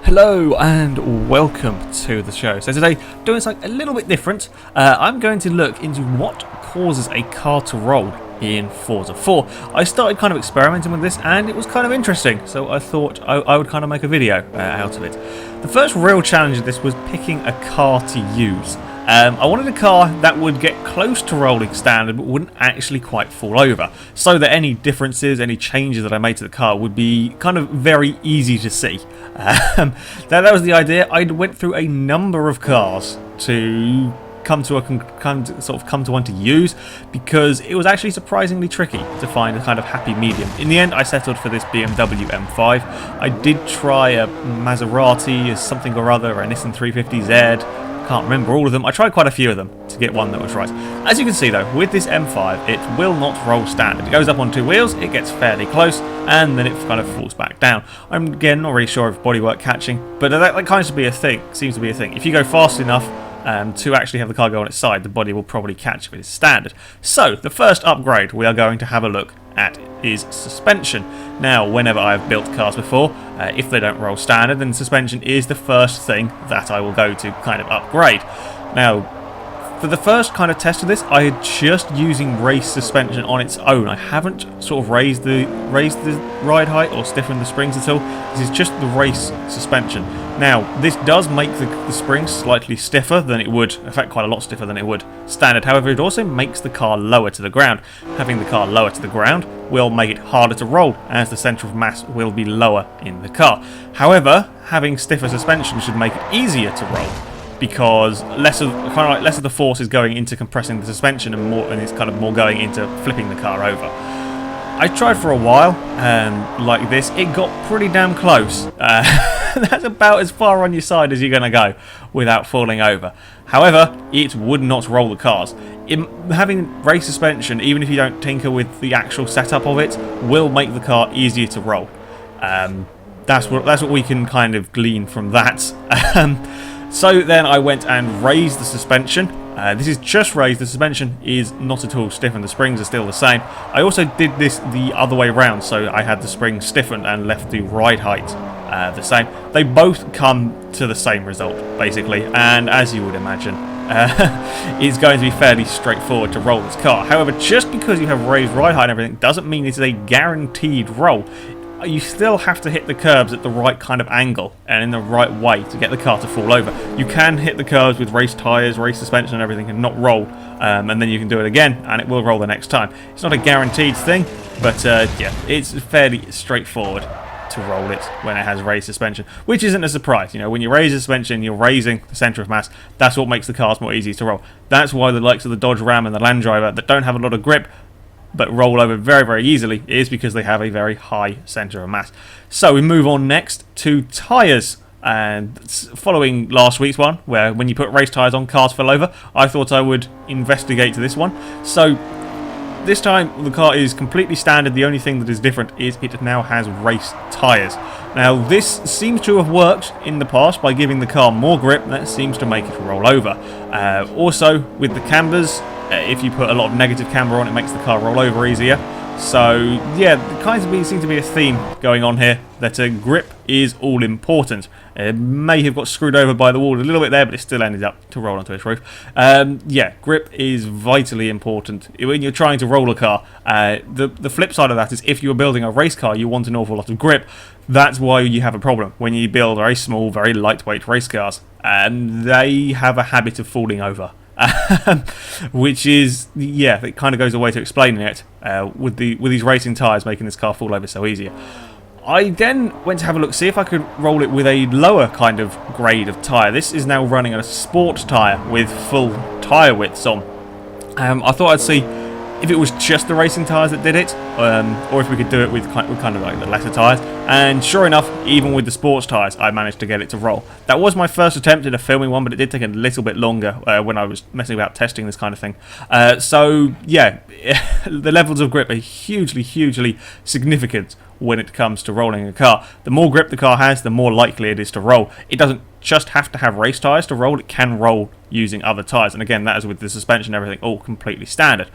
Hello and welcome to the show. So today, doing something a little bit different, I'm going to look into what causes a car to roll in Forza 4. I started kind of experimenting with this and it was kind of interesting, so I thought I would kind of make a video out of it. The first real challenge of this was picking a car to use. I wanted a car that would get close to rolling standard but wouldn't actually quite fall over, so that any differences, any changes that I made to the car would be kind of very easy to see. That was the idea. I went through a number of cars to come to one to use, because it was actually surprisingly tricky to find a kind of happy medium. In the end, I settled for this BMW M5. I did try a Maserati, something or other, a Nissan 350Z. Can't remember all of them. I tried quite a few of them to get one that was right. As you can see though, with this M5, it will not roll standard. It goes up on two wheels, it gets fairly close, and then it kind of falls back down. I'm again not really sure if bodywork catching, but that kind of be a thing. Seems to be a thing. If you go fast enough to actually have the car go on its side, the body will probably catch if it is standard. So the first upgrade we are going to have a look at is suspension. Now, whenever I've built cars before, if they don't roll standard, then suspension is the first thing that I will go to kind of upgrade. Now, for the first kind of test of this, I am just using race suspension on its own. I haven't sort of raised the ride height or stiffened the springs at all. This is just the race suspension. Now, this does make the springs slightly stiffer than it would, in fact quite a lot stiffer than it would standard. However, it also makes the car lower to the ground. Having the car lower to the ground will make it harder to roll, as the centre of mass will be lower in the car. However, having stiffer suspension should make it easier to roll, because less of the force is going into compressing the suspension and it's kind of more going into flipping the car over. I tried for a while like this. It got pretty damn close. That's about as far on your side as you're going to go without falling over. However, it would not roll the cars. Having race suspension, even if you don't tinker with the actual setup of it, will make the car easier to roll. That's what we can kind of glean from that. So then I went and raised the suspension. This is just raised. The suspension is not at all stiffened. The springs are still the same. I also did this the other way around, so I had the springs stiffened and left the ride height the same. They both come to the same result, basically, and as you would imagine, it's going to be fairly straightforward to roll this car. However, just because you have raised ride height and everything doesn't mean it's a guaranteed roll. You still have to hit the curbs at the right kind of angle and in the right way to get the car to fall over. You can hit the curbs with race tyres, race suspension and everything and not roll, and then you can do it again and it will roll the next time. It's not a guaranteed thing, but yeah, it's fairly straightforward to roll it when it has raised suspension, which isn't a surprise. You know, when you raise the suspension, you're raising the centre of mass. That's what makes the cars more easy to roll. That's why the likes of the Dodge Ram and the Land Rover that don't have a lot of grip but roll over very, very easily is because they have a very high centre of mass. So we move on next to tyres. And following last week's one, where when you put race tyres on, cars fell over, I thought I would investigate this one. So this time the car is completely standard. The only thing that is different is it now has race tyres. Now this seems to have worked in the past by giving the car more grip. That seems to make it roll over. Also with the cambers, if you put a lot of negative camber on, it makes the car roll over easier. So yeah, there kind of seems to be a theme going on here that grip is all important. It may have got screwed over by the wall a little bit there, but it still ended up to roll onto its roof. Yeah, grip is vitally important when you're trying to roll a car. The flip side of that is if you're building a race car, you want an awful lot of grip. That's why you have a problem when you build very small, very lightweight race cars. They have a habit of falling over. Which is, yeah, it kind of goes away to explaining it with these racing tyres making this car fall over so easier. I then went to have a look, see if I could roll it with a lower kind of grade of tyre. This is now running a sport tyre with full tyre widths on. I thought I'd see if it was just the racing tyres that did it, or if we could do it with kind of like the lesser tyres. And sure enough, even with the sports tyres, I managed to get it to roll. That was my first attempt at a filming one, but it did take a little bit longer when I was messing about testing this kind of thing. So yeah, the levels of grip are hugely, hugely significant when it comes to rolling a car. The more grip the car has, the more likely it is to roll. It doesn't just have to have race tyres to roll, it can roll using other tyres. And again, that is with the suspension and everything all completely standard.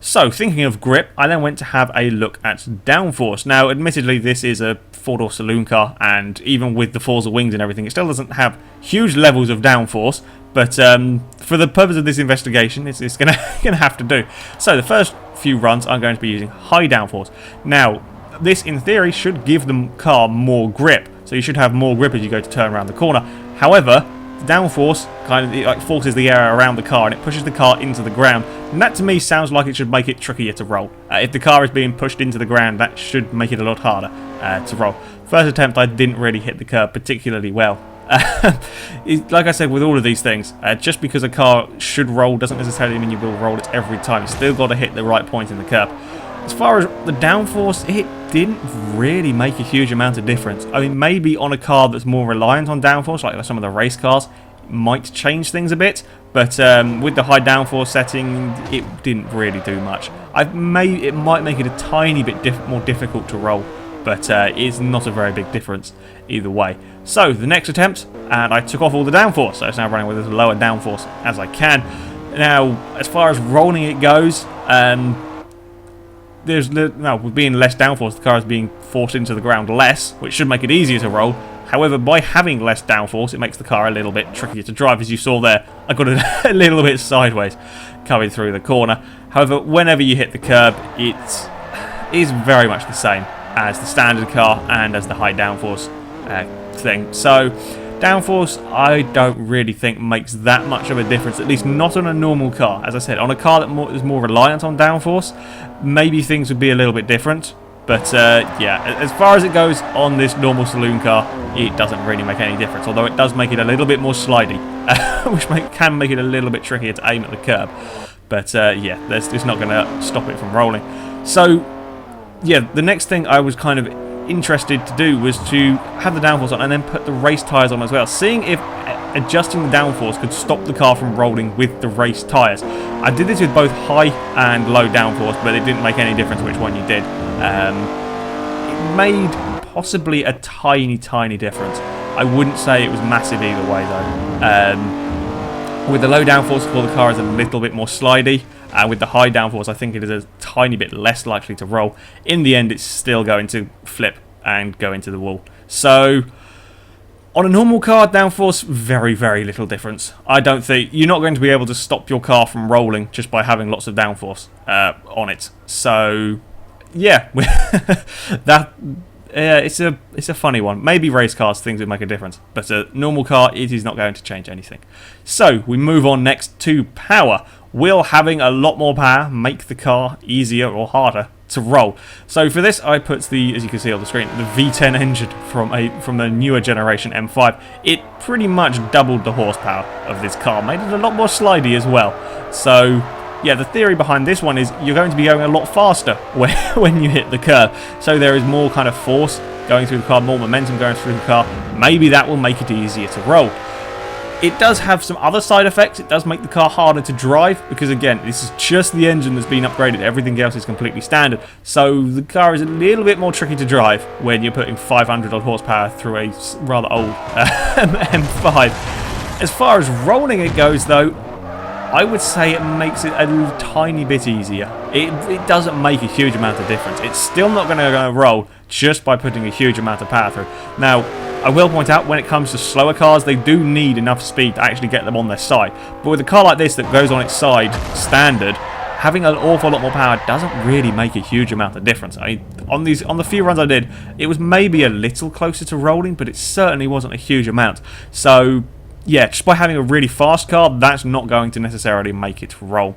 So, thinking of grip, I then went to have a look at downforce. Now, admittedly, this is a four-door saloon car, and even with the Forza wings and everything, it still doesn't have huge levels of downforce. But for the purpose of this investigation, it's gonna have to do. So, the first few runs, I'm going to be using high downforce. Now, this, in theory, should give the car more grip. So, you should have more grip as you go to turn around the corner. However, downforce kind of forces the air around the car and it pushes the car into the ground, and that to me sounds like it should make it trickier to roll. If the car is being pushed into the ground, that should make it a lot harder to roll. First attempt, I didn't really hit the curb particularly well. Like I said, with all of these things, just because a car should roll doesn't necessarily mean you will roll it every time. You still got to hit the right point in the curb. As far as the downforce, it didn't really make a huge amount of difference. I mean, maybe on a car that's more reliant on downforce, like some of the race cars, it might change things a bit. But with the high downforce setting, it didn't really do much. It might make it a tiny bit more difficult to roll, but it's not a very big difference either way. So, the next attempt, and I took off all the downforce, so it's now running with as lower downforce as I can. Now, as far as rolling it goes, with being less downforce, the car is being forced into the ground less, which should make it easier to roll. However, by having less downforce, it makes the car a little bit trickier to drive. As you saw there, I got it a little bit sideways coming through the corner. However, whenever you hit the curb, it is very much the same as the standard car and as the high downforce thing. So, downforce, I don't really think makes that much of a difference, at least not on a normal car. As I said, on a car that is more reliant on downforce, maybe things would be a little bit different. But yeah, as far as it goes on this normal saloon car, it doesn't really make any difference. Although it does make it a little bit more slidey, which can make it a little bit trickier to aim at the curb. But yeah, it's not going to stop it from rolling. So yeah, the next thing I was kind of interested to do was to have the downforce on and then put the race tyres on as well, seeing if adjusting the downforce could stop the car from rolling with the race tyres. I did this with both high and low downforce, but it didn't make any difference which one you did. It made possibly a tiny difference. I wouldn't say it was massive either way though. With the low downforce, the car is a little bit more slidey. With the high downforce, I think it is a tiny bit less likely to roll. In the end, it's still going to flip and go into the wall. So, on a normal car, downforce, very little difference. I don't think you're not going to be able to stop your car from rolling just by having lots of downforce on it. So, yeah, it's a funny one. Maybe race cars, things would make a difference, but a normal car, it is not going to change anything. So, we move on next to power. Will having a lot more power make the car easier or harder to roll? So for this, I put the, as you can see on the screen, the V10 engine from the newer generation M5. It pretty much doubled the horsepower of this car, made it a lot more slidey as well. So yeah, the theory behind this one is you're going to be going a lot faster when you hit the curb. So there is more kind of force going through the car, more momentum going through the car. Maybe that will make it easier to roll. It does have some other side effects. It does make the car harder to drive because, again, this is just the engine that's been upgraded. Everything else is completely standard. So the car is a little bit more tricky to drive when you're putting 500 odd horsepower through a rather old M5. As far as rolling it goes, though, I would say it makes it a tiny bit easier. It doesn't make a huge amount of difference. It's still not going to roll just by putting a huge amount of power through. Now, I will point out, when it comes to slower cars, they do need enough speed to actually get them on their side. But with a car like this that goes on its side standard, having an awful lot more power doesn't really make a huge amount of difference. I mean, on the few runs I did, it was maybe a little closer to rolling, but it certainly wasn't a huge amount. So yeah, just by having a really fast car, that's not going to necessarily make it roll.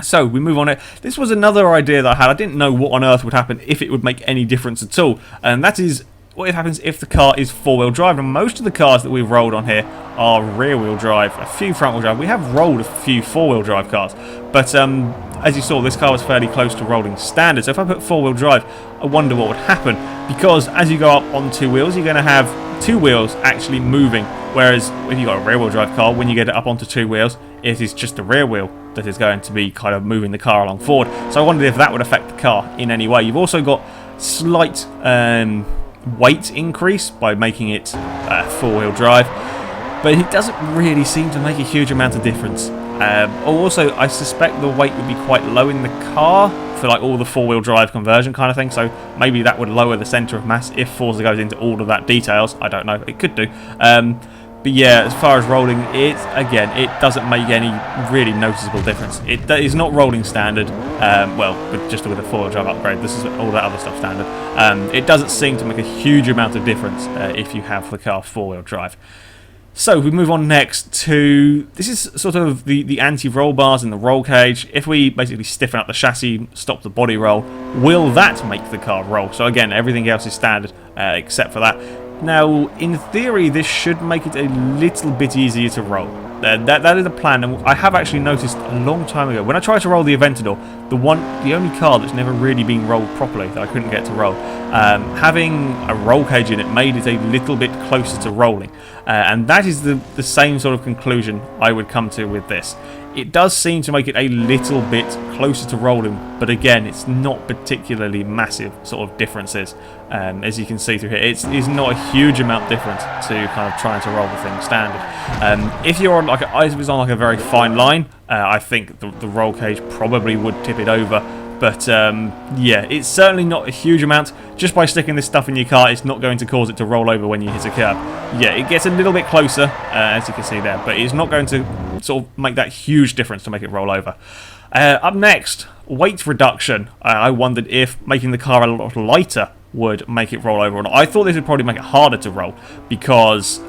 So, we move on. This was another idea that I had. I didn't know what on earth would happen if it would make any difference at all. And that is what happens if the car is four-wheel drive. And most of the cars that we've rolled on here are rear-wheel drive, a few front-wheel drive. We have rolled a few four-wheel drive cars. But as you saw, this car was fairly close to rolling standard. So if I put four-wheel drive, I wonder what would happen. Because as you go up on two wheels, you're going to have two wheels actually moving. Whereas if you've got a rear-wheel drive car, when you get it up onto two wheels, it is just the rear wheel that is going to be kind of moving the car along forward. So I wondered if that would affect the car in any way. You've also got slight weight increase by making it four-wheel drive, but it doesn't really seem to make a huge amount of difference. Also, I suspect the weight would be quite low in the car for like all the four-wheel drive conversion kind of thing, so maybe that would lower the centre of mass if Forza goes into all of that details. I don't know, it could do. But yeah, as far as rolling, it doesn't make any really noticeable difference. It is not rolling standard, well, just with a four-wheel drive upgrade. This is all that other stuff standard. It doesn't seem to make a huge amount of difference if you have the car four-wheel drive. So we move on next to, this is sort of the anti-roll bars in the roll cage. If we basically stiffen up the chassis, stop the body roll, will that make the car roll? So again, everything else is standard except for that. Now, in theory, this should make it a little bit easier to roll. That is the plan, and I have actually noticed a long time ago, when I tried to roll the Aventador, the only car that's never really been rolled properly, that I couldn't get to roll, having a roll cage in it made it a little bit closer to rolling. And that is the same sort of conclusion I would come to with this. It does seem to make it a little bit closer to rolling, but again, it's not particularly massive sort of differences. As you can see through here, it's not a huge amount different to kind of trying to roll the thing standard. If you're on if it was on like a very fine line, I think the roll cage probably would tip it over. But yeah, it's certainly not a huge amount. Just by sticking this stuff in your car, it's not going to cause it to roll over when you hit a curb. Yeah, it gets a little bit closer, as you can see there, but it's not going to sort of make that huge difference to make it roll over. Up next, weight reduction. I wondered if making the car a lot lighter would make it roll over or not. I thought this would probably make it harder to roll because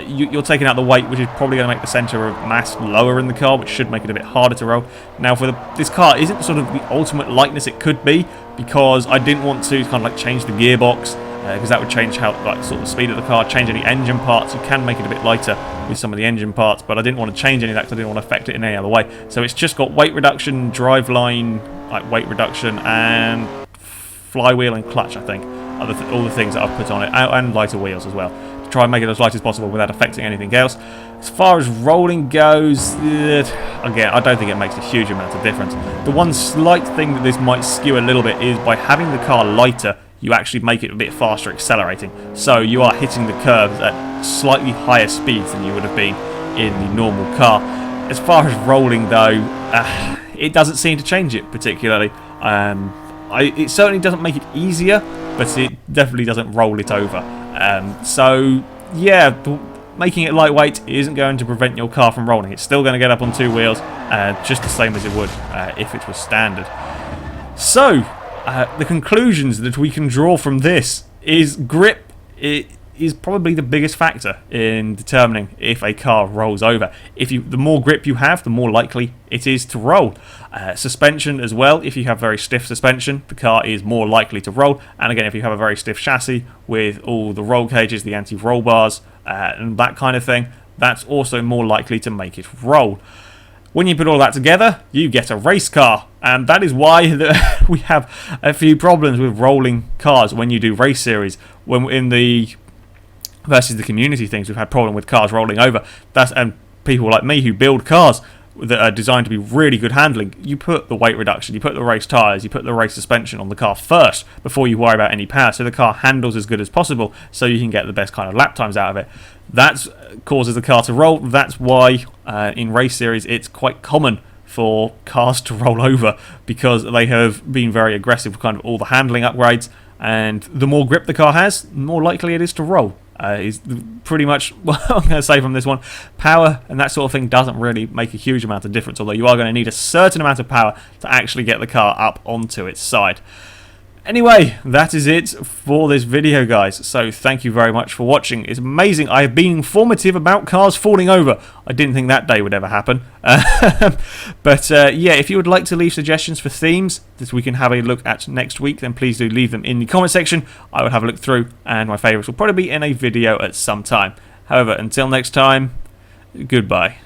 you're taking out the weight, which is probably going to make the centre of mass lower in the car, which should make it a bit harder to roll. Now, this car isn't sort of the ultimate lightness it could be, because I didn't want to kind of like change the gearbox, because that would change how sort of the speed of the car, change any engine parts. You can make it a bit lighter with some of the engine parts, but I didn't want to change any of that because I didn't want to affect it in any other way. So it's just got weight reduction, driveline, like weight reduction, and flywheel and clutch, I think. All the things that I've put on it, and lighter wheels as well, to try and make it as light as possible without affecting anything else. As far as rolling goes, again, I don't think it makes a huge amount of difference. The one slight thing that this might skew a little bit is by having the car lighter, you actually make it a bit faster accelerating. So you are hitting the curves at slightly higher speeds than you would have been in the normal car. As far as rolling though, it doesn't seem to change it particularly. It certainly doesn't make it easier, but it definitely doesn't roll it over. So yeah, making it lightweight isn't going to prevent your car from rolling. It's still going to get up on two wheels, just the same as it would if it was standard. So the conclusions that we can draw from this is grip is probably the biggest factor in determining if a car rolls over. The more grip you have, the more likely it is to roll. Suspension as well. If you have very stiff suspension, the car is more likely to roll. And again, if you have a very stiff chassis with all the roll cages, the anti-roll bars, and that kind of thing, that's also more likely to make it roll. When you put all that together, you get a race car, and that is why we have a few problems with rolling cars when you do race series. When in the versus the community things, we've had problem with cars rolling over. And people like me who build cars that are designed to be really good handling, you put the weight reduction, you put the race tyres, you put the race suspension on the car first before you worry about any power, so the car handles as good as possible, so you can get the best kind of lap times out of it. That causes the car to roll. That's why in race series it's quite common for cars to roll over, because they have been very aggressive with kind of all the handling upgrades, and the more grip the car has, the more likely it is to roll. Is pretty much what I'm going to say from this one. Power and that sort of thing doesn't really make a huge amount of difference, although you are going to need a certain amount of power to actually get the car up onto its side. Anyway, that is it for this video, guys. So thank you very much for watching. It's amazing. I have been informative about cars falling over. I didn't think that day would ever happen. But yeah, if you would like to leave suggestions for themes that we can have a look at next week, then please do leave them in the comment section. I will have a look through, and my favourites will probably be in a video at some time. However, until next time, goodbye.